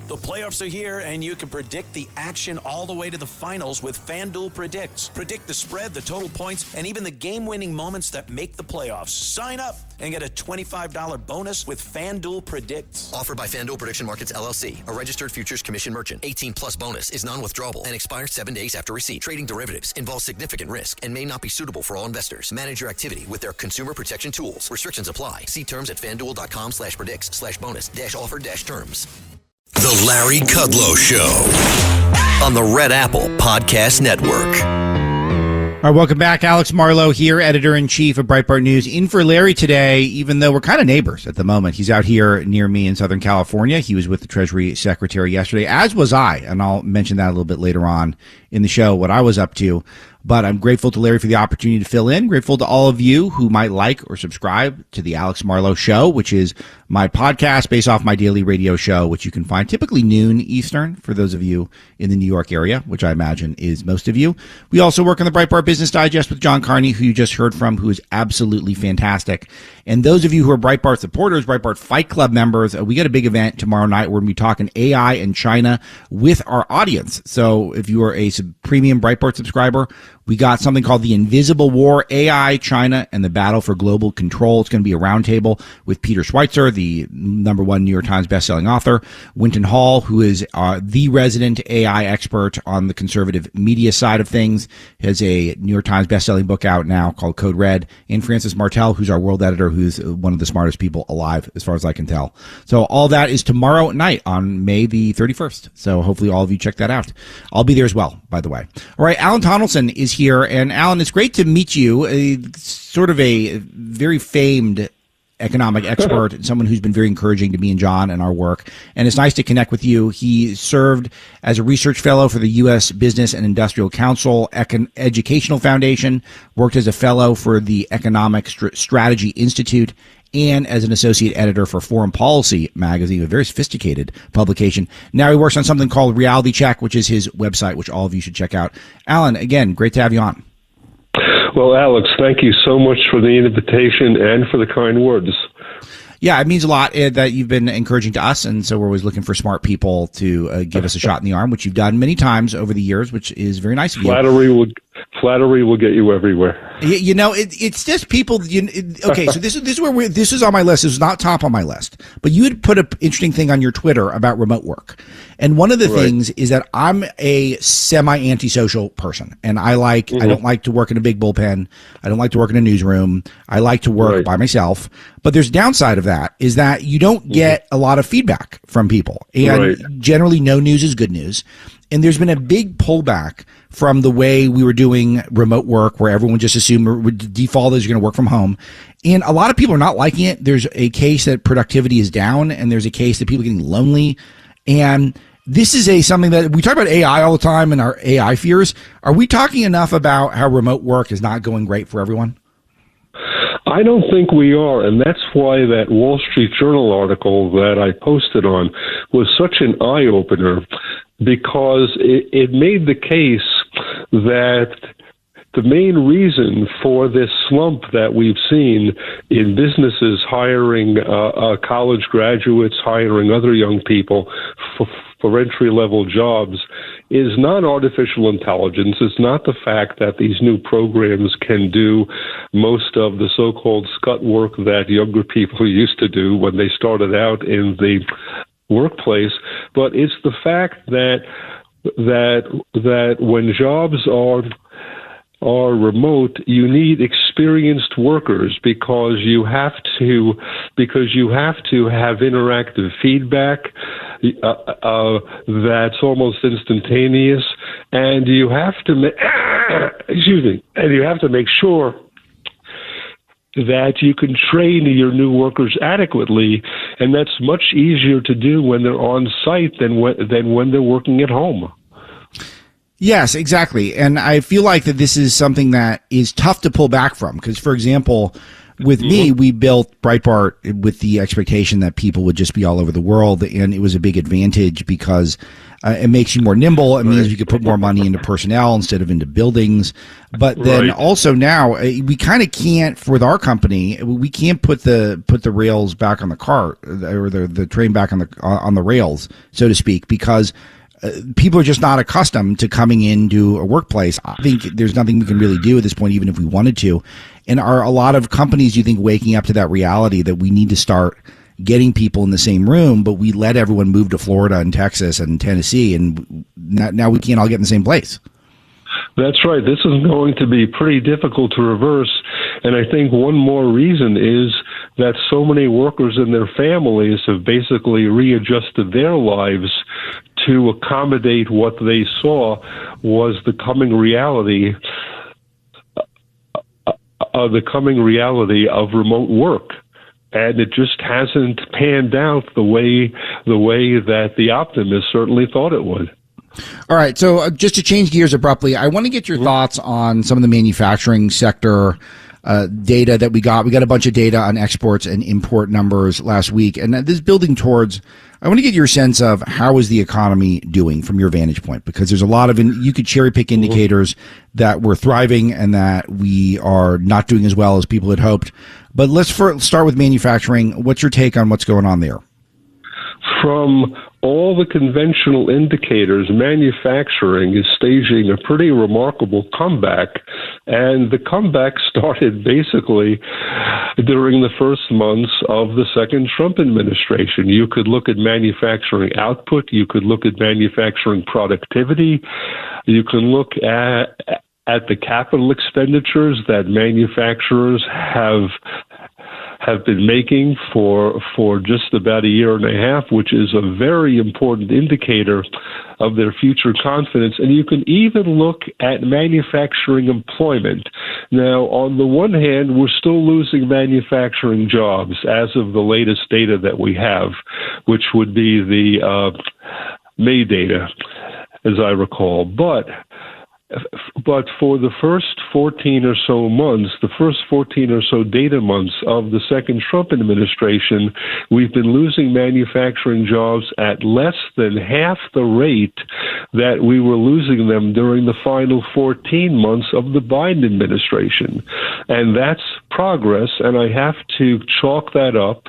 The playoffs are here, and you can predict the action all the way to the finals with FanDuel Predicts. Predict the spread, the total points, and even the game-winning moments that make the playoffs. Sign up and get a $25 bonus with FanDuel Predicts. Offered by FanDuel Prediction Markets, LLC, a registered futures commission merchant. 18-plus bonus is non-withdrawable and expires 7 days after receipt. Trading derivatives involves significant risk and may not be suitable for all investors. Manage your activity with their consumer protection tools. Restrictions apply. See terms at FanDuel.com/predicts/bonus-offer-terms. The Larry Kudlow Show on the Red Apple Podcast Network. All right, welcome back. Alex Marlow here, editor-in-chief of Breitbart News. In for Larry today, even though we're kind of neighbors at the moment. He's out here near me in Southern California. He was with the Treasury Secretary yesterday, as was I, and I'll mention that a little bit later on in the show, what I was up to. But I'm grateful to Larry for the opportunity to fill in. Grateful to all of you who might like or subscribe to the Alex Marlow Show, which is my podcast based off my daily radio show, which you can find typically noon Eastern for those of you in the New York area, which I imagine is most of you. We also work on the Breitbart Business Digest with John Carney, who you just heard from, who is absolutely fantastic. And those of you who are Breitbart supporters, Breitbart Fight Club members, we got a big event tomorrow night. We're going to be talking AI and China with our audience. So if you are a premium Breitbart subscriber, we got something called The Invisible War, AI, China, and the Battle for Global Control. It's going to be a roundtable with Peter Schweitzer, the #1 New York Times bestselling author, Winton Hall, who is the resident AI expert on the conservative media side of things, has a New York Times bestselling book out now called Code Red, and Francis Martel, who's our world editor, who's one of the smartest people alive, as far as I can tell. So all that is tomorrow night on May the 31st. So hopefully all of you check that out. I'll be there as well, by the way. All right, Alan Tonelson is here. And Alan, it's great to meet you, sort of a very famed economic expert, someone who's been very encouraging to me and John and our work. And it's nice to connect with you. He served as a research fellow for the U.S. Business and Industrial Council Educational Foundation, worked as a fellow for the Economic Strategy Institute, and as an associate editor for Foreign Policy magazine, a very sophisticated publication. Now he works on something called Reality Check, which is his website, which all of you should check out. Alan, again, great to have you on. Well, Alex, thank you so much for the invitation and for the kind words. Yeah, it means a lot that you've been encouraging to us, and so we're always looking for smart people to give us a shot in the arm, which you've done many times over the years, which is very nice of you. Flattery will get you everywhere. You know, it's just people. Okay, so this is where this is on my list. This is not top on my list, but you had put an interesting thing on your Twitter about remote work, and one of the things is that I'm a semi-antisocial person, and I don't like to work in a big bullpen. I don't like to work in a newsroom. I like to work by myself. But there's a downside of that is that you don't get a lot of feedback from people, and generally, no news is good news. And there's been a big pullback from the way we were doing remote work, where everyone just assumed would default as you're going to work from home. And a lot of people are not liking it. There's a case that productivity is down, and there's a case that people are getting lonely. And this is something that we talk about AI all the time and our AI fears. Are we talking enough about how remote work is not going great for everyone? I don't think we are, and that's why that Wall Street Journal article that I posted on was such an eye-opener, because it made the case that the main reason for this slump that we've seen in businesses hiring college graduates, hiring other young people for entry-level jobs is not artificial intelligence. It's not the fact that these new programs can do most of the so-called scut work that younger people used to do when they started out in the workplace, but it's the fact that when jobs are remote, you need experienced workers because you have to have interactive feedback that's almost instantaneous, and you have to make sure that you can train your new workers adequately, and that's much easier to do when they're on site than when they're working at home. Yes, exactly. And I feel like that this is something that is tough to pull back from because, for example, with me, we built Breitbart with the expectation that people would just be all over the world, and it was a big advantage because it makes you more nimble. It means you could put more money into personnel instead of into buildings. But then also now we kind of can't, with our company, we can't put the rails back on the cart, or the train back on the rails, so to speak, because people are just not accustomed to coming into a workplace. I think there's nothing we can really do at this point, even if we wanted to. And are a lot of companies, you think, waking up to that reality that we need to start getting people in the same room, but we let everyone move to Florida and Texas and Tennessee, and now we can't all get in the same place? That's right. This is going to be pretty difficult to reverse. And I think one more reason is that so many workers and their families have basically readjusted their lives to accommodate what they saw was the coming reality of remote work. And it just hasn't panned out the way that the optimists certainly thought it would. All right. So just to change gears abruptly, I want to get your thoughts on some of the manufacturing sector data that we got. We got a bunch of data on exports and import numbers last week. And this is building towards, I want to get your sense of how is the economy doing from your vantage point, because there's a lot of, you could cherry pick indicators that we're thriving and that we are not doing as well as people had hoped. But let's start with manufacturing. What's your take on what's going on there? From all the conventional indicators, manufacturing is staging a pretty remarkable comeback. And the comeback started basically during the first months of the second Trump administration. You could look at manufacturing output. You could look at manufacturing productivity. You can look at the capital expenditures that manufacturers have been making for just about a year and a half, which is a very important indicator of their future confidence. And you can even look at manufacturing employment. Now, on the one hand, we're still losing manufacturing jobs as of the latest data that we have, which would be the May data, as I recall. But for the first 14 or so months, the first 14 or so data months of the second Trump administration, we've been losing manufacturing jobs at less than half the rate that we were losing them during the final 14 months of the Biden administration. And that's progress, and I have to chalk that up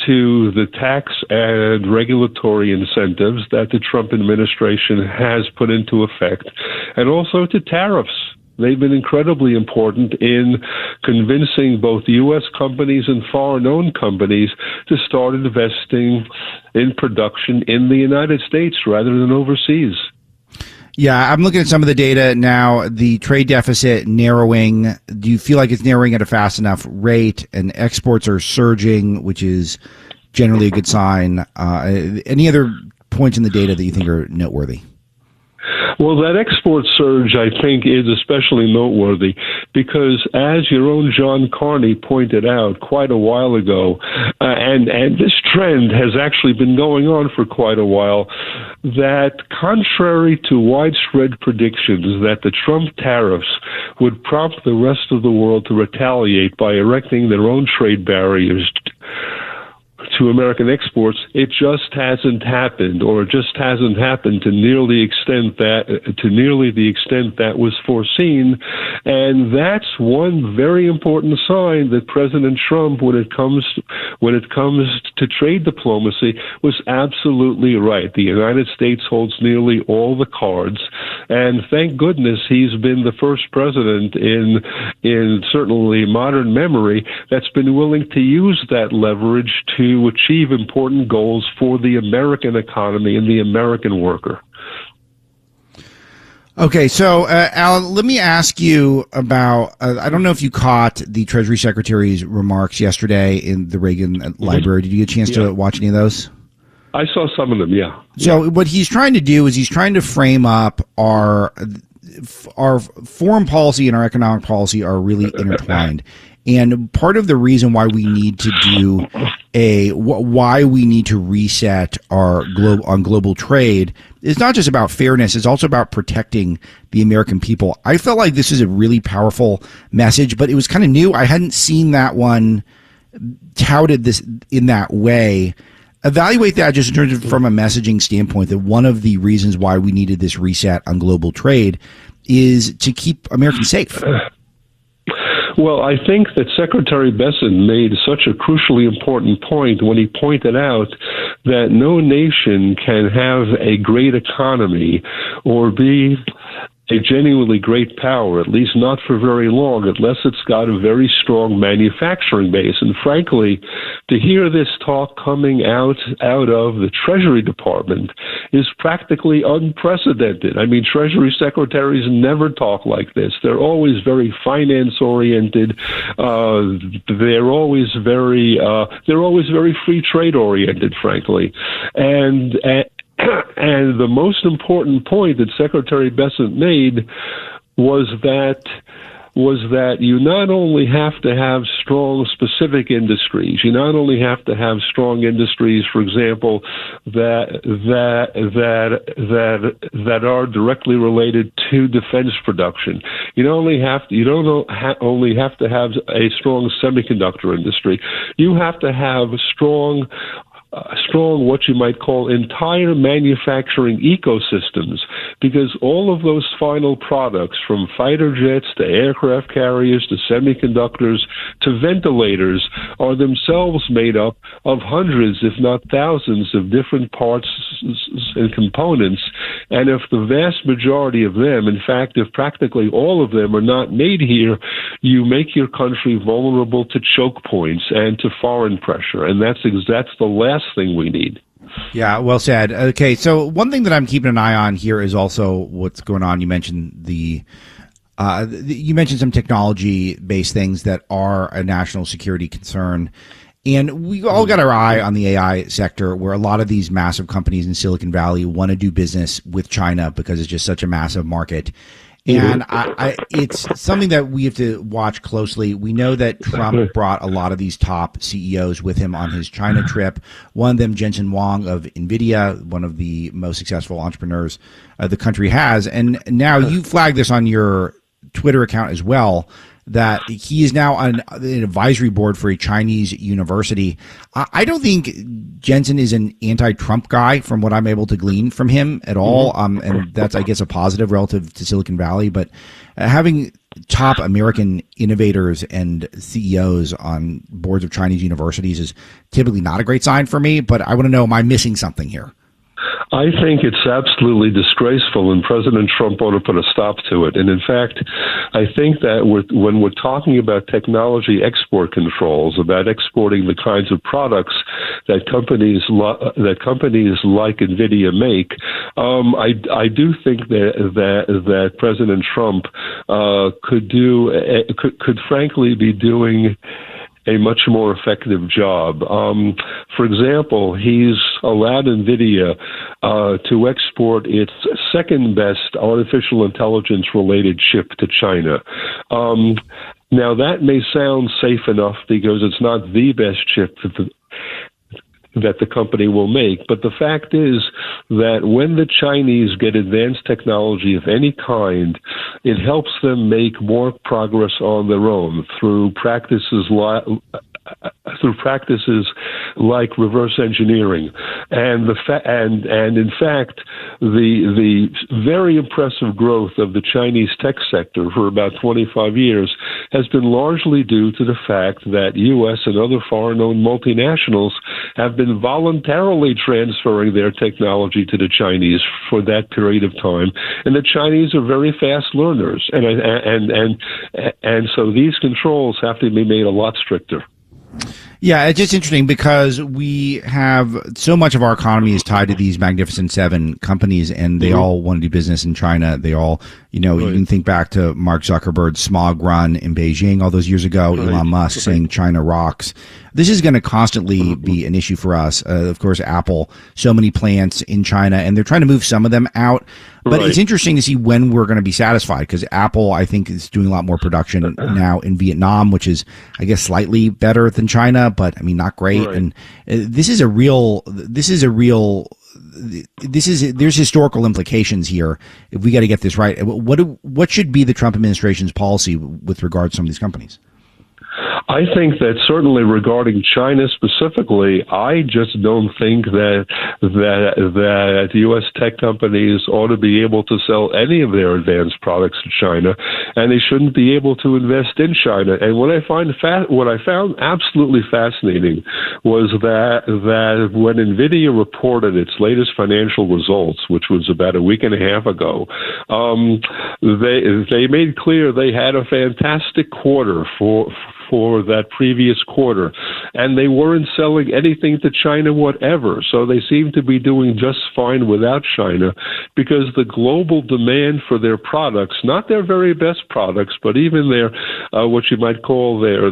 to the tax and regulatory incentives that the Trump administration has put into effect, and also to tariffs. They've been incredibly important in convincing both U.S. companies and foreign-owned companies to start investing in production in the United States rather than overseas. Yeah, I'm looking at some of the data now. The trade deficit narrowing. Do you feel like it's narrowing at a fast enough rate? And exports are surging, which is generally a good sign. Any other points in the data that you think are noteworthy? Well, that export surge, I think, is especially noteworthy because, as your own John Carney pointed out quite a while ago, and this trend has actually been going on for quite a while, that contrary to widespread predictions that the Trump tariffs would prompt the rest of the world to retaliate by erecting their own trade barriers to American exports, it just hasn't happened, or it just hasn't happened to nearly the extent that was foreseen. And that's one very important sign that President Trump, when it comes to trade diplomacy, was absolutely right. The United States holds nearly all the cards, and thank goodness he's been the first president in certainly modern memory that's been willing to use that leverage to achieve important goals for the American economy and the American worker. Okay, so Alan, let me ask you about, I don't know if you caught the Treasury Secretary's remarks yesterday in the Reagan Library. Did you get a chance to watch any of those? I saw some of them, yeah. So what he's trying to do is he's trying to frame up our foreign policy and our economic policy are really intertwined. And part of the reason why we need to do why we need to reset our global trade is not just about fairness, it's also about protecting the American people. I felt like this is a really powerful message, but it was kind of new. I hadn't seen that one touted this in that way. Evaluate that just in terms of from a messaging standpoint, that one of the reasons why we needed this reset on global trade is to keep Americans safe. Well, I think that Secretary Bessent made such a crucially important point when he pointed out that no nation can have a great economy or be a genuinely great power, at least not for very long, unless it's got a very strong manufacturing base. And frankly, to hear this talk coming out of the Treasury Department is practically unprecedented. I mean, Treasury secretaries never talk like this. They're always very finance-oriented. They're always very free trade-oriented, you And the most important point that Secretary Bessent made was that you not only have to have strong specific industries, you not only have to have strong industries, for example, that are directly related to defense production. You don't only have to have a strong semiconductor industry. You have to have strong, what you might call entire manufacturing ecosystems, because all of those final products, from fighter jets to aircraft carriers to semiconductors to ventilators, are themselves made up of hundreds, if not thousands, of different parts and components. And if the vast majority of them, in fact, if practically all of them are not made here, you make your country vulnerable to choke points and to foreign pressure. And that's the last thing we need. Yeah, well said. Okay, so one thing that I'm keeping an eye on here is also what's going on. You mentioned you mentioned some technology-based things that are a national security concern. And we all got our eye on the AI sector, where a lot of these massive companies in Silicon Valley want to do business with China because it's just such a massive market. And it's something that we have to watch closely. We know that Trump brought a lot of these top CEOs with him on his China trip. One of them, Jensen Huang of NVIDIA, one of the most successful entrepreneurs the country has. And now you flagged this on your Twitter account as well, that he is now on an advisory board for a Chinese university. I don't think Jensen is an anti-Trump guy, from what I'm able to glean from him at all. And that's, I guess, a positive relative to Silicon Valley. But having top American innovators and CEOs on boards of Chinese universities is typically not a great sign for me. But I want to know, am I missing something here? I think it's absolutely disgraceful, and President Trump ought to put a stop to it. And in fact, I think that when we're talking about technology export controls, about exporting the kinds of products that companies like NVIDIA make, I do think that President Trump could frankly be doing a much more effective job. For example, he's allowed NVIDIA to export its second best artificial intelligence related chip to China. Now, that may sound safe enough because it's not the best chip that the company will make. But the fact is that when the Chinese get advanced technology of any kind, it helps them make more progress on their own through practices like reverse engineering, and in fact, the very impressive growth of the Chinese tech sector for about 25 years has been largely due to the fact that U.S. and other foreign-owned multinationals have been voluntarily transferring their technology to the Chinese for that period of time, and the Chinese are very fast learners, and so these controls have to be made a lot stricter. Yeah, it's just interesting because we have so much of our economy is tied to these Magnificent Seven companies, and they all want to do business in China. They all, you can think back to Mark Zuckerberg's smog run in Beijing all those years ago, Elon Musk saying China rocks. This is going to constantly be an issue for us. Of course, Apple, so many plants in China, and they're trying to move some of them out. But it's interesting to see when we're going to be satisfied, because Apple, I think, is doing a lot more production now in Vietnam, which is, I guess, slightly better than China, but I mean, not great. And there's historical implications here if we got to get this right. What should be the Trump administration's policy with regard to some of these companies? I think that certainly regarding China specifically, I just don't think that U.S. tech companies ought to be able to sell any of their advanced products to China, and they shouldn't be able to invest in China. And what I found absolutely fascinating was that when NVIDIA reported its latest financial results, which was about a week and a half ago, they made clear they had a fantastic quarter for that previous quarter, and they weren't selling anything to China whatever. So they seem to be doing just fine without China, because the global demand for their products, not their very best products, but even their what you might call their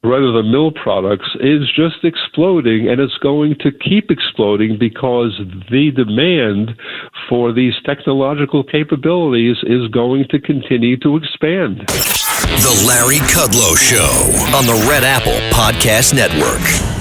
run-of-the-mill products, is just exploding, and it's going to keep exploding because the demand for these technological capabilities is going to continue to expand. The Larry Kudlow Show on the Red Apple Podcast Network.